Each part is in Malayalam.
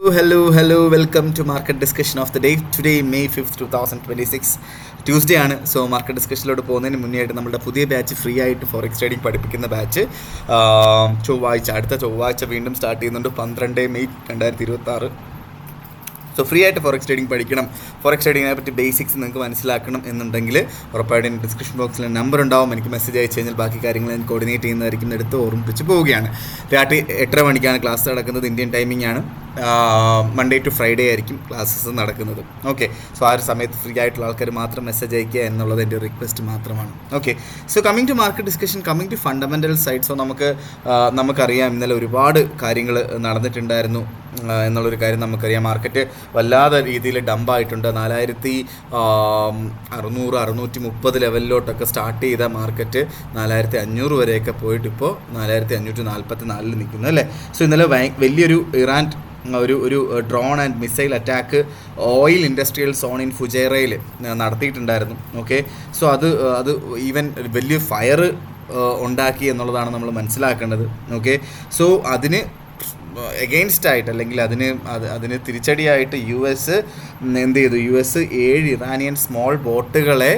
Hello, welcome to market discussion of the day. Today, May 5th, 2026, Tuesday ആണ്. സോ മാർക്കറ്റ് ഡിസ്കഷനിലോട്ട് പോകുന്നതിന് മുന്നേ ആയിട്ട് നമ്മുടെ പുതിയ ബാച്ച് ഫ്രീ ആയിട്ട് ഫോറക്സ് ട്രേഡിംഗ് പഠിപ്പിക്കുന്ന ബാച്ച് അടുത്ത ചൊവ്വാഴ്ച വീണ്ടും സ്റ്റാർട്ട് ചെയ്യുന്നുണ്ട്. 12 മെയ് 2026. സോ ഫ്രീ ആയിട്ട് ഫോറക്സ് ട്രേഡിംഗ് പഠിക്കണം, ഫോറക്സ് ട്രേഡിങ്ങിനെ പറ്റി ബേസിക്സ് നിങ്ങൾക്ക് മനസ്സിലാക്കണം എന്നുണ്ടെങ്കിൽ ഉറപ്പായിട്ടും ഡിസ്ക്രിപ്ഷൻ ബോക്സിൽ നമ്പർ ഉണ്ടാവും. എനിക്ക് മെസ്സേജ് അയച്ചു കഴിഞ്ഞാൽ ബാക്കി കാര്യങ്ങൾ ഞാൻ കോർഡിനേറ്റ് ചെയ്യുന്നതായിരിക്കും. എടുത്ത് ഓർമ്മിപ്പിച്ച് പോവുകയാണ്. രാത്രി 8:30 മണിക്കാണ് ക്ലാസ് നടക്കുന്നത്. ഇന്ത്യൻ ടൈമിംഗ് ആണ്. മൺഡേ ടു ഫ്രൈഡേ ആയിരിക്കും ക്ലാസ്സസ് നടക്കുന്നത്. ഓക്കെ, സോ ആ ഒരു സമയത്ത് ഫ്രീ ആയിട്ടുള്ള ആൾക്കാർ മാത്രം മെസ്സേജ് അയക്കുക എന്നുള്ളത് എൻ്റെ റിക്വസ്റ്റ് മാത്രമാണ്. Okay, so coming to market discussion, coming to fundamental side. So നമുക്കറിയാം ഇന്നലെ ഒരുപാട് കാര്യങ്ങൾ നടന്നിട്ടുണ്ടായിരുന്നു എന്നുള്ളൊരു കാര്യം നമുക്കറിയാം. മാർക്കറ്റ് വല്ലാതെ രീതിയിൽ ഡംപായിട്ടുണ്ട്. 4630 ലെവലിലോട്ടൊക്കെ സ്റ്റാർട്ട് ചെയ്ത മാർക്കറ്റ് 4500 വരെയൊക്കെ പോയിട്ട് ഇപ്പോൾ 4544 നിൽക്കുന്നു അല്ലേ. സോ ഇന്നലെ വലിയൊരു ഇറാൻ ഒരു drone and missile attack oil industrial zone in ഫുജൈറയിൽ നടത്തിയിട്ടുണ്ടായിരുന്നു. ഓക്കെ, സോ അത് ഈവൻ വലിയ ഫയർ ഉണ്ടാക്കി എന്നുള്ളതാണ് നമ്മൾ മനസ്സിലാക്കേണ്ടത്. ഓക്കെ, സോ അതിന് എഗെയിൻസ്റ്റ് ആയിട്ട് അല്ലെങ്കിൽ അതിന് തിരിച്ചടിയായിട്ട് US എന്ത് ചെയ്തു? US 7 ഇറാനിയൻ സ്മോൾ ബോട്ടുകളെ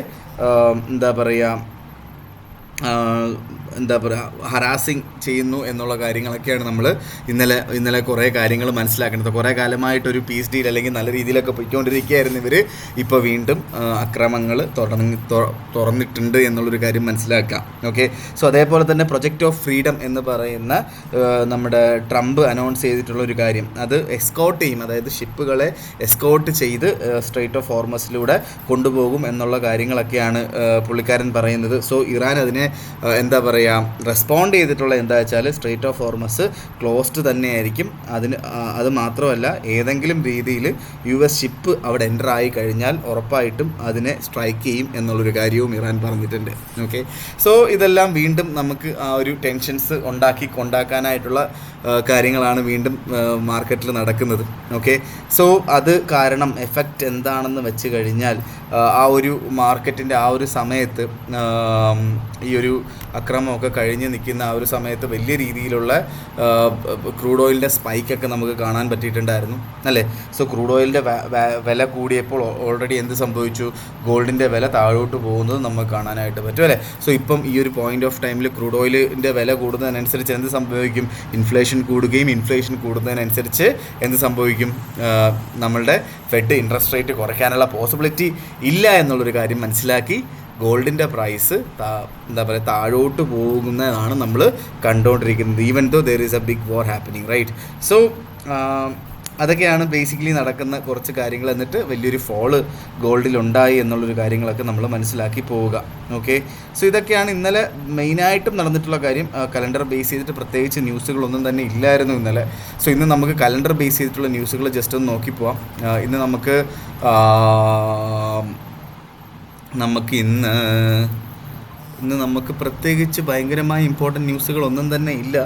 എന്താ പറയുക ഹറാസിങ് ചെയ്യുന്നു എന്നുള്ള കാര്യങ്ങളൊക്കെയാണ് നമ്മൾ ഇന്നലെ കുറേ കാര്യങ്ങൾ മനസ്സിലാക്കേണ്ടത്. കുറേ കാലമായിട്ടൊരു പീസ് ഡീൽ അല്ലെങ്കിൽ നല്ല രീതിയിലൊക്കെ പോയിക്കൊണ്ടിരിക്കുകയായിരുന്നു ഇവർ. ഇപ്പോൾ വീണ്ടും അക്രമങ്ങൾ തുറന്നിട്ടുണ്ട് എന്നുള്ളൊരു കാര്യം മനസ്സിലാക്കാം. ഓക്കെ, സോ അതേപോലെ തന്നെ പ്രൊജക്റ്റ് ഓഫ് ഫ്രീഡം എന്ന് പറയുന്ന നമ്മുടെ ട്രംപ് അനൗൺസ് ചെയ്തിട്ടുള്ള ഒരു കാര്യം, അത് എസ്കോർട്ട് ചെയ്യും, അതായത് ഷിപ്പുകളെ എസ്കോർട്ട് ചെയ്ത് സ്ട്രെയ്റ്റ് ഓഫ് ഹോർമസിലൂടെ കൊണ്ടുപോകും എന്നുള്ള കാര്യങ്ങളൊക്കെയാണ് പുള്ളിക്കാരൻ പറയുന്നത്. സോ ഇറാൻ അതിനെ എന്താ പറയുക റെസ്പോണ്ട് ചെയ്തിട്ടുള്ള എന്താ വെച്ചാൽ സ്ട്രെയ്റ്റ് ഓഫ് ഹോർമസ് ക്ലോസ്ഡ് തന്നെയായിരിക്കും. അത് മാത്രമല്ല, ഏതെങ്കിലും രീതിയിൽ US ഷിപ്പ് അവിടെ എൻ്റർ ആയി കഴിഞ്ഞാൽ ഉറപ്പായിട്ടും അതിനെ സ്ട്രൈക്ക് ചെയ്യും എന്നുള്ളൊരു കാര്യവും ഇറാൻ പറഞ്ഞിട്ടുണ്ട്. ഓക്കെ, സോ ഇതെല്ലാം വീണ്ടും നമുക്ക് ആ ഒരു ടെൻഷൻസ് ഉണ്ടാക്കാനായിട്ടുള്ള കാര്യങ്ങളാണ് വീണ്ടും മാർക്കറ്റിൽ നടക്കുന്നത്. ഓക്കെ, സോ അത് കാരണം എഫക്റ്റ് എന്താണെന്ന് വെച്ച് കഴിഞ്ഞാൽ ആ ഒരു മാർക്കറ്റിൻ്റെ ആ ഒരു സമയത്ത് ഈ ഒരു അക്രമമൊക്കെ കഴിഞ്ഞ് നിൽക്കുന്ന ആ ഒരു സമയത്ത് വലിയ രീതിയിലുള്ള ക്രൂഡ് ഓയിലിൻ്റെ സ്പൈക്കൊക്കെ നമുക്ക് കാണാൻ പറ്റിയിട്ടുണ്ടായിരുന്നു അല്ലേ. സോ ക്രൂഡ് ഓയിലിൻ്റെ വില കൂടിയപ്പോൾ ഓൾറെഡി എന്ത് സംഭവിച്ചു? ഗോൾഡിൻ്റെ വില താഴോട്ട് പോകുന്നത് നമുക്ക് കാണാനായിട്ട് പറ്റും അല്ലേ. സോ ഇപ്പം ഈ ഒരു പോയിൻ്റ് ഓഫ് ടൈമിൽ ക്രൂഡ് ഓയിലിൻ്റെ വില കൂടുന്നതിനനുസരിച്ച് എന്ത് സംഭവിക്കും? ഇൻഫ്ലേഷൻ കൂടുകയും ഇൻഫ്ലേഷൻ കൂടുന്നതിനനുസരിച്ച് എന്ത് സംഭവിക്കും? നമ്മളുടെ ഫെഡ് ഇൻട്രസ്റ്റ് റേറ്റ് കുറയ്ക്കാനുള്ള പോസിബിലിറ്റി ഇല്ല എന്നുള്ളൊരു കാര്യം മനസ്സിലാക്കി ഗോൾഡിൻ്റെ പ്രൈസ് എന്താ പറയുക താഴോട്ട് പോകുന്നതാണ് നമ്മൾ കണ്ടുകൊണ്ടിരിക്കുന്നത്. Even though there is a big war happening, right. So അതൊക്കെയാണ് ബേസിക്കലി നടക്കുന്ന കുറച്ച് കാര്യങ്ങൾ. എന്നിട്ട് വലിയൊരു ഫോള് ഗോൾഡിലുണ്ടായി എന്നുള്ളൊരു കാര്യങ്ങളൊക്കെ നമ്മൾ മനസ്സിലാക്കി പോവുക. ഓക്കെ, സോ ഇതൊക്കെയാണ് ഇന്നലെ മെയിനായിട്ടും നടന്നിട്ടുള്ള കാര്യം. കലണ്ടർ ബേസ് ചെയ്തിട്ട് പ്രത്യേകിച്ച് ന്യൂസുകളൊന്നും തന്നെ ഇല്ലായിരുന്നു ഇന്നലെ. സോ ഇന്ന് നമുക്ക് കലണ്ടർ ബേസ് ചെയ്തിട്ടുള്ള ന്യൂസുകൾ ജസ്റ്റ് ഒന്ന് നോക്കി പോവാം. ഇന്ന് നമുക്ക് പ്രത്യേകിച്ച് ഭയങ്കരമായ ഇമ്പോർട്ടൻറ്റ് ന്യൂസുകളൊന്നും തന്നെ ഇല്ല.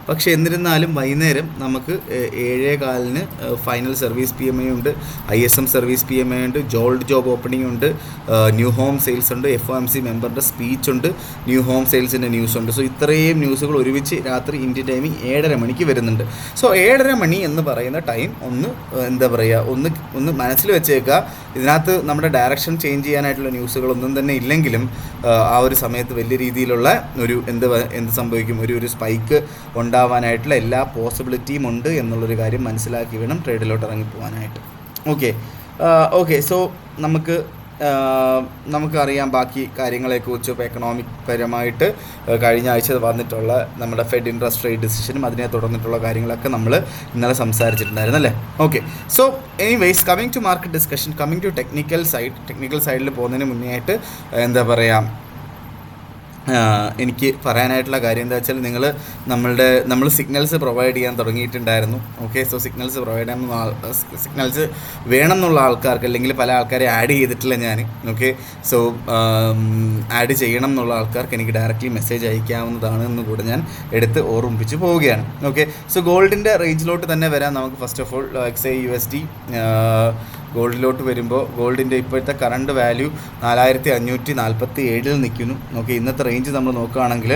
പക്ഷേ എന്നിരുന്നാലും വൈകുന്നേരം നമുക്ക് 7:15 ഫൈനൽ സർവീസ് PMI ഉണ്ട്, ISM സർവീസ് PMI ഉണ്ട്, ജോൾഡ് ജോബ് ഓപ്പണിംഗ് ഉണ്ട്, ന്യൂ ഹോം സെയിൽസ് ഉണ്ട്, FOMC മെമ്പറുടെ സ്പീച്ച് ഉണ്ട്, ന്യൂ ഹോം സെയിൽസിൻ്റെ ന്യൂസ് ഉണ്ട്. സോ ഇത്രയും ന്യൂസുകൾ ഒരുമിച്ച് രാത്രി ഇന്ത്യൻ ടൈമിംഗ് 7:30 മണിക്ക് വരുന്നുണ്ട്. സോ 7:30 മണി എന്ന് പറയുന്ന ടൈം ഒന്ന് മനസ്സിൽ വെച്ചേക്കുക. ഇതിനകത്ത് നമ്മുടെ ഡയറക്ഷൻ ചേഞ്ച് ചെയ്യാനായിട്ടുള്ള ന്യൂസുകളൊന്നും തന്നെ ഇല്ലെങ്കിലും ആ ഒരു സമയത്ത് വലിയ രീതിയിലുള്ള ഒരു എന്ത് സംഭവിക്കും? ഒരു സ്പൈക്ക് ഉണ്ടാവാനായിട്ടുള്ള എല്ലാ പോസിബിലിറ്റിയും ഉണ്ട് എന്നുള്ളൊരു കാര്യം മനസ്സിലാക്കി വേണം ട്രേഡിലോട്ട് ഇറങ്ങിപ്പോവാനായിട്ട്. ഓക്കെ, സോ നമുക്കറിയാം ബാക്കി കാര്യങ്ങളെക്കുറിച്ച്. ഇപ്പോൾ എക്കണോമിക് പരമായിട്ട് കഴിഞ്ഞ ആഴ്ച വന്നിട്ടുള്ള നമ്മുടെ ഫെഡ് ഇൻട്രസ്റ്റ് റേറ്റ് ഡിസിഷനും അതിനെ തുടർന്നിട്ടുള്ള കാര്യങ്ങളൊക്കെ നമ്മൾ ഇന്നലെ സംസാരിച്ചിട്ടുണ്ടായിരുന്നു അല്ലേ. Okay, so anyways coming to market discussion, coming to technical സൈഡിൽ പോകുന്നതിന് മുന്നേ ആയിട്ട് എന്താ പറയുക, എനിക്ക് പറയാനായിട്ടുള്ള കാര്യം എന്താ വെച്ചാൽ നമ്മൾ സിഗ്നൽസ് പ്രൊവൈഡ് ചെയ്യാൻ തുടങ്ങിയിട്ടുണ്ടായിരുന്നു. ഓക്കെ, സോ സിഗ്നൽസ് വേണം എന്നുള്ള ആൾക്കാർക്ക്, അല്ലെങ്കിൽ പല ആൾക്കാരെ ആഡ് ചെയ്തിട്ടില്ല ഞാൻ. ഓക്കെ, സോ ആഡ് ചെയ്യണം എന്നുള്ള ആൾക്കാർക്ക് എനിക്ക് ഡയറക്റ്റ്ലി മെസ്സേജ് അയക്കാവുന്നതാണ് എന്ന് കൂടെ ഞാൻ എടുത്ത് ഓർമ്മിപ്പിച്ച് പോവുകയാണ്. ഓക്കെ, സോ ഗോൾഡിൻ്റെ റേഞ്ചിലോട്ട് തന്നെ വരാം നമുക്ക്. ഫസ്റ്റ് ഓഫ് ഓൾ XAUSD ഗോൾഡിലോട്ട് വരുമ്പോൾ ഗോൾഡിൻ്റെ ഇപ്പോഴത്തെ കറണ്ട് വാല്യൂ 4547 നിൽക്കുന്നു. ഓക്കെ, ഇന്നത്തെ റേഞ്ച് നമ്മൾ നോക്കുകയാണെങ്കിൽ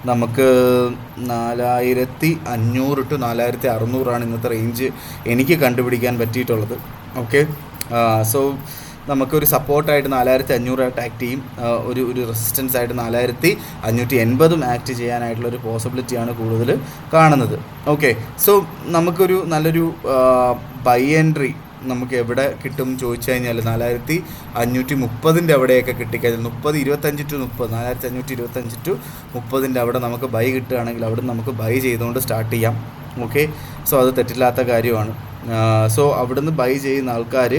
നമുക്ക് 4500 to 4600 ഇന്നത്തെ റേഞ്ച് എനിക്ക് കണ്ടുപിടിക്കാൻ പറ്റിയിട്ടുള്ളത്. ഓക്കെ, സോ നമുക്കൊരു സപ്പോർട്ടായിട്ട് 4500 ആക്ട് ചെയ്യും, ഒരു റെസിസ്റ്റൻസ് ആയിട്ട് 4580 ആക്ട് ചെയ്യാനായിട്ടുള്ളൊരു പോസിബിലിറ്റിയാണ് കൂടുതൽ കാണുന്നത്. ഓക്കെ, സോ നമുക്കൊരു നല്ലൊരു ബൈ എൻട്രി നമുക്ക് എവിടെ കിട്ടും ചോദിച്ചു കഴിഞ്ഞാൽ 4530 അവിടെയൊക്കെ കിട്ടിക്കഴിഞ്ഞാൽ 25 to 30 4525 to 30 അവിടെ നമുക്ക് ബൈ കിട്ടുകയാണെങ്കിൽ അവിടെ നമുക്ക് ബൈ ചെയ്തുകൊണ്ട് സ്റ്റാർട്ട് ചെയ്യാം. ഓക്കെ, സോ അത് തെറ്റില്ലാത്ത കാര്യമാണ്. സോ അവിടുന്ന് ബൈ ചെയ്യുന്ന ആൾക്കാർ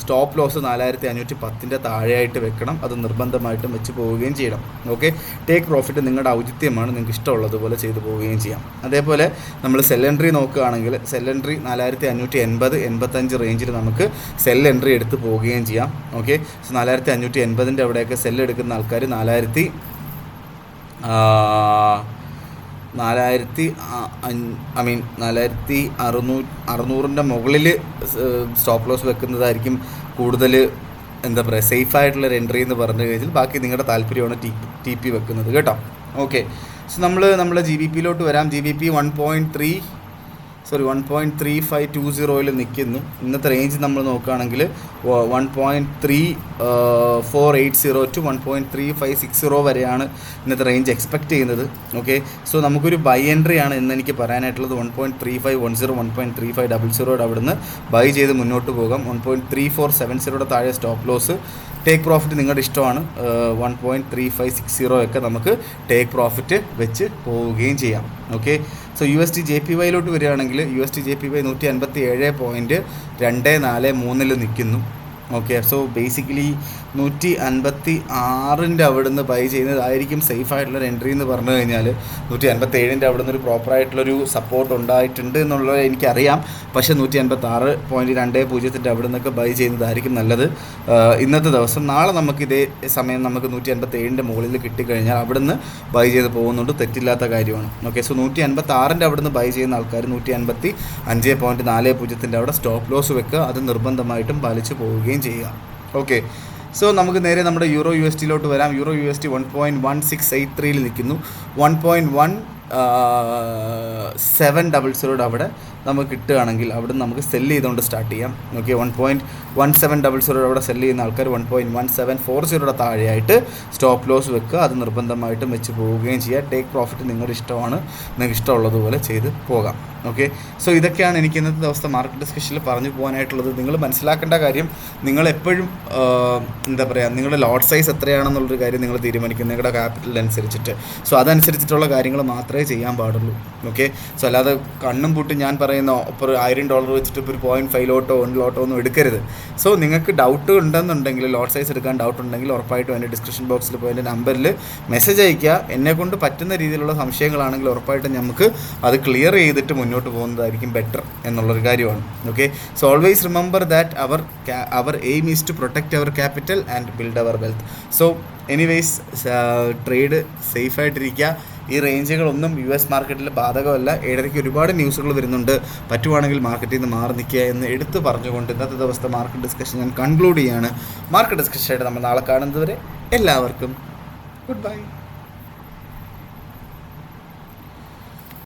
സ്റ്റോപ്പ് ലോസ് 4510 താഴെയായിട്ട് വെക്കണം. അത് നിർബന്ധമായിട്ടും വെച്ച് പോവുകയും ചെയ്യണം. ഓക്കെ, ടേക്ക് പ്രോഫിറ്റ് നിങ്ങളുടെ ഔചിത്യമാണ്, നിങ്ങൾക്ക് ഇഷ്ടമുള്ളതുപോലെ ചെയ്തു പോവുകയും ചെയ്യാം. അതേപോലെ നമ്മൾ സെൽ എൻട്രി നോക്കുകയാണെങ്കിൽ സെൽ എൻട്രി 4580-85 റേഞ്ചിൽ നമുക്ക് സെൽ എൻട്രി എടുത്ത് പോവുകയും ചെയ്യാം. ഓക്കെ, സോ 4580 അവിടെയൊക്കെ സെൽ എടുക്കുന്ന ആൾക്കാർ 4600 മുകളിൽ സ്റ്റോപ്പ് ലോസ് വെക്കുന്നതായിരിക്കും കൂടുതൽ എന്താ പറയുക സേഫായിട്ടുള്ളൊരു എൻട്രി എന്ന് പറഞ്ഞു കഴിഞ്ഞാൽ. ബാക്കി നിങ്ങളുടെ താല്പര്യമാണ് ടി പി വെക്കുന്നത് കേട്ടോ. ഓക്കെ, സോ നമ്മൾ ജി ബി പിയിലോട്ട് വരാം. ജി ബി പി 1.3520 നിൽക്കുന്നു. ഇന്നത്തെ റേഞ്ച് നമ്മൾ നോക്കുകയാണെങ്കിൽ 1.3480 to 1.3560 വരെയാണ് ഇന്നത്തെ റേഞ്ച് എക്സ്പെക്റ്റ് ചെയ്യുന്നത്. ഓക്കെ, സോ നമുക്കൊരു ബൈ എൻട്രി ആണ് എന്ന് എനിക്ക് പറയാനായിട്ടുള്ളത്. 1.3510 1.3500 അവിടുന്ന് ബൈ ചെയ്ത് മുന്നോട്ട് പോകാം. 1.3470 താഴെ സ്റ്റോപ്പ് ലോസ്. ടേക്ക് പ്രോഫിറ്റ് നിങ്ങളുടെ ഇഷ്ടമാണ്. 1.3560 ഒക്കെ നമുക്ക് ടേക്ക് പ്രോഫിറ്റ് വെച്ച് പോവുകയും ചെയ്യാം. ഓക്കെ, സോ USD JPY വരികയാണെങ്കിൽ USD JPY 157.243 നിൽക്കുന്നു. ഓക്കെ, സോ ബേസിക്കലി 156 അവിടുന്ന് ബൈ ചെയ്യുന്നതായിരിക്കും സേഫായിട്ടുള്ളൊരു എൻട്രി എന്ന് പറഞ്ഞു കഴിഞ്ഞാൽ. 157 അവിടുന്ന് ഒരു പ്രോപ്പറായിട്ടുള്ളൊരു സപ്പോർട്ട് ഉണ്ടായിട്ടുണ്ട് എന്നുള്ളത് എനിക്കറിയാം. പക്ഷേ 156.20 അവിടെ നിന്നൊക്കെ ബൈ ചെയ്യുന്നതായിരിക്കും നല്ലത് ഇന്നത്തെ ദിവസം. നാളെ നമുക്ക് ഇതേ സമയം നമുക്ക് 157 മുകളിൽ കിട്ടിക്കഴിഞ്ഞാൽ അവിടുന്ന് ബൈ ചെയ്ത് പോകുന്നുണ്ട്, തെറ്റില്ലാത്ത കാര്യമാണ്. ഓക്കെ, സോ 156 അവിടുന്ന് ബൈ ചെയ്യുന്ന ആൾക്കാർ 155.40 അവിടെ സ്റ്റോപ്പ് ലോസ് വെക്കുക. അത് നിർബന്ധമായിട്ടും പാലിച്ച് പോവുകയും ചെയ്യുക. ഓക്കെ, സോ നമുക്ക് നേരെ നമ്മുടെ യൂറോ USD വരാം. യൂറോ USD 1.1683 നിൽക്കുന്നു. 1.1700 അവിടെ നമുക്ക് കിട്ടുകയാണെങ്കിൽ അവിടെ നമുക്ക് സെല്ല് ചെയ്തുകൊണ്ട് സ്റ്റാർട്ട് ചെയ്യാം. ഓക്കെ, 1.1700 അവിടെ സെല്ല് ചെയ്യുന്ന ആൾക്കാർ 1.1740 താഴെയായിട്ട് സ്റ്റോപ്പ് ലോസ് വെക്കുക. അത് നിർബന്ധമായിട്ടും വെച്ച് പോവുകയും ചെയ്യുക. ടേക്ക് പ്രോഫിറ്റ് നിങ്ങളുടെ ഇഷ്ടമാണ്, നിങ്ങൾക്ക് ഇഷ്ടമുള്ളതുപോലെ ചെയ്ത് പോകാം. ഓക്കെ, സോ ഇതൊക്കെയാണ് എനിക്ക് ഇന്നത്തെ ദിവസത്തെ മാർക്കറ്റ് ഡിസ്കഷനിൽ പറഞ്ഞു പോകാനായിട്ടുള്ളത്. നിങ്ങൾ മനസ്സിലാക്കേണ്ട കാര്യം, നിങ്ങളെപ്പോഴും എന്താ പറയുക, നിങ്ങളുടെ ലോട്ട് സൈസ് എത്രയാണെന്നുള്ളൊരു കാര്യം നിങ്ങൾ തീരുമാനിക്കും നിങ്ങളുടെ ക്യാപിറ്റൽ അനുസരിച്ചിട്ട്. സോ അതനുസരിച്ചിട്ടുള്ള കാര്യങ്ങൾ മാത്രമേ ചെയ്യാൻ പാടുള്ളൂ. ഓക്കെ, സോ അല്ലാതെ കണ്ണും പൂട്ടി ഞാൻ പറയുന്ന ഇപ്പോൾ $1000 വെച്ചിട്ട് ഇപ്പോൾ ഒരു 0.5 ലോട്ടോ 1 ലോട്ടോ ഒന്നും എടുക്കരുത്. സോ നിങ്ങൾക്ക് ഡൗട്ട് ഉണ്ടെന്നുണ്ടെങ്കിൽ, ലോട്ട് സൈസ് എടുക്കാൻ ഡൗട്ട് ഉണ്ടെങ്കിൽ ഉറപ്പായിട്ടും എൻ്റെ ഡിസ്ക്രിപ്ഷൻ ബോക്സിൽ പോയി എൻ്റെ നമ്പറിൽ മെസ്സേജ് അയയ്ക്കുക. എന്നെക്കൊണ്ട് പറ്റുന്ന രീതിയിലുള്ള സംശയങ്ങളാണെങ്കിൽ ഉറപ്പായിട്ടും നമുക്ക് അത് ക്ലിയർ ചെയ്തിട്ട് മുന്നോട്ട് പോകുന്നതായിരിക്കും ബെറ്റർ എന്നുള്ളൊരു കാര്യമാണ്. Okay, so always remember that our aim is to protect our capital and build our wealth. So anyways, trade സേഫായിട്ടിരിക്കുക. ഈ റേഞ്ചുകളൊന്നും US മാർക്കറ്റിൽ ബാധകമല്ല. ഇടയ്ക്ക് ഒരുപാട് ന്യൂസുകൾ വരുന്നുണ്ട്. പറ്റുവാണെങ്കിൽ മാർക്കറ്റിൽ നിന്ന് മാറി നിൽക്കുക എന്ന് എടുത്ത് പറഞ്ഞുകൊണ്ട് ഇന്നത്തെ ദിവസത്തെ മാർക്കറ്റ് ഡിസ്കഷൻ ഞാൻ കൺക്ലൂഡ് ചെയ്യാണ്. മാർക്കറ്റ് ഡിസ്കഷനായിട്ട് നമ്മൾ നാളെ കാണുന്നതുവരെ എല്ലാവർക്കും ഗുഡ് ബൈ.